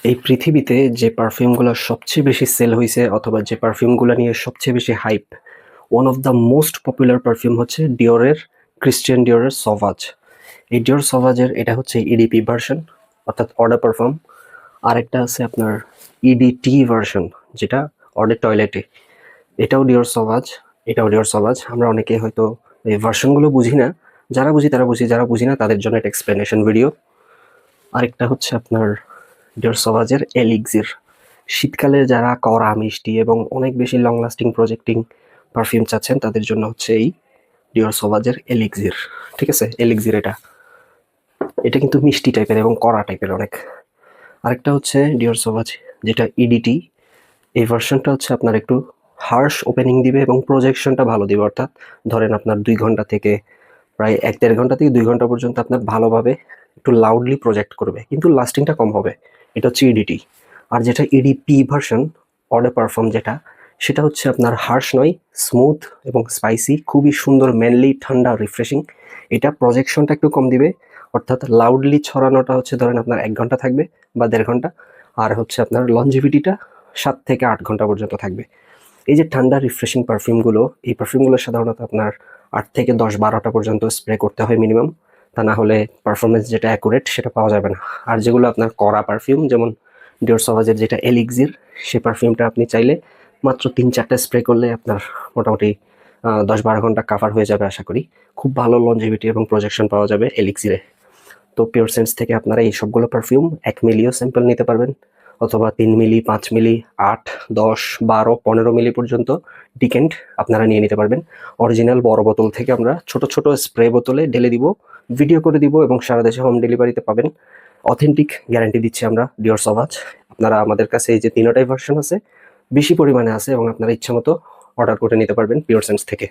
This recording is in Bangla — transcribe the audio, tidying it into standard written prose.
এই পৃথিবীতে যে পারফিউমগুলো সবচেয়ে বেশি সেল হইছে অথবা যে পারফিউমগুলো নিয়ে সবচেয়ে বেশি hype, one of the most popular perfume হচ্ছে ডিওরের ক্রিশ্চিয়ান ডিওরের সভাজ। এই ডিওর সভাজের এটা হচ্ছে ইডিপি ভার্সন, অর্থাৎ অর্ডার পারফিউম। আরেকটা আছে আপনার ইডিটি ভার্সন, যেটা অর্ডার টয়লেটে। এটাও ডিওর সভাজ, এটাও ডিওর সভাজ। আমরা অনেকে হয়তো এই ভার্সনগুলো বুঝি না, যারা বুঝি তারা বুঝি, যারা বুঝি না তাদের জন্য একটা এক্সপ্লেনেশন ভিডিও। আরেকটা হচ্ছে আপনার ডিওর সভাজের এলিক্সির। শীতকালে যারা কড়া মিষ্টি এবং অনেক বেশি লং লাস্টিং প্রজেক্টিং পারফিউম চাচ্ছেন তাদের জন্য হচ্ছে এই ডিওর সভাজের এলিক্সির। ঠিক আছে, এলিক্সির এটা এটা কিন্তু মিষ্টি টাইপের এবং কড়া টাইপের অনেক। আরেকটা হচ্ছে ডিওর সভাজ, যেটা ইডিটি। এই ভার্সনটা হচ্ছে আপনার একটু হার্শ ওপেনিং দিবে এবং প্রজেকশনটা ভালো দিবে, অর্থাৎ ধরেন আপনার 2 ঘন্টা থেকে প্রায় 1-1.5 ঘন্টা থেকে 2 ঘন্টা পর্যন্ত আপনার ভালোভাবে একটু লাউডলি প্রজেক্ট করবে, কিন্তু লাস্টিংটা কম হবে। এটা হচ্ছে ইডিটি। আর যেটা ইডিপি ভার্সন, অর্ডার পারফর্ম, যেটা সেটা হচ্ছে আপনার হার্শ নয়, স্মুথ এবং স্পাইসি, খুবই সুন্দর, ম্যানলি, ঠান্ডা, রিফ্রেশিং। এটা প্রজেকশনটা একটু কম দিবে, অর্থাৎ লাউডলি ছড়ানোটা হচ্ছে ধরেন আপনার 1 ঘন্টা থাকবে বা 1.5 ঘন্টা, আর হচ্ছে আপনার লঞ্জিভিটিটা 7 থেকে 8 ঘন্টা পর্যন্ত থাকবে। এই যে ঠান্ডা রিফ্রেশিং পারফিউমগুলো, এই পারফিউমগুলো সাধারণত আপনার 8 থেকে 10-12টা পর্যন্ত স্প্রে করতে হয় মিনিমাম, তা না হলে পারফরমেন্স যেটা অ্যাকুরেট সেটা পাওয়া যাবে না। আর যেগুলো আপনার কড়া পারফিউম, যেমন ডিওর সভাজের যেটা এলিক্সির, সেই পারফিউমটা আপনি চাইলে মাত্র 3-4টা স্প্রে করলে আপনার মোটামুটি 10-12 ঘন্টা কাভার হয়ে যাবে আশা করি। খুব ভালো লঞ্জিভিটি এবং প্রজেকশন পাওয়া যাবে এলিক্সিরে। তো পিওর সেন্স থেকে আপনারা এই সবগুলো পারফিউম 1 মিলিও স্যাম্পল নিতে পারবেন, অথবা 3 মিলি, 5 মিলি, 8, 10, 12, 15 মিলি পর্যন্ত ডিকেন্ট আপনারা নিয়ে নিতে পারবেন। অরিজিনাল বড় বোতল থেকে আমরা ছোট ছোট স্প্রে বোতলে ঢেলে দিব, ভিডিও করে দিব এবং সারা দেশে হোম ডেলিভারিতে পাবেন। অথেন্টিক গ্যারান্টি দিচ্ছি আমরা ডিওর সভাজ। আপনারা আমাদের কাছে এই যে 3টাই ভার্সন আছে, বেশি পরিমাণে আছে এবং আপনারা ইচ্ছা মতো অর্ডার করে নিতে পারবেন পিওর সেন্স থেকে।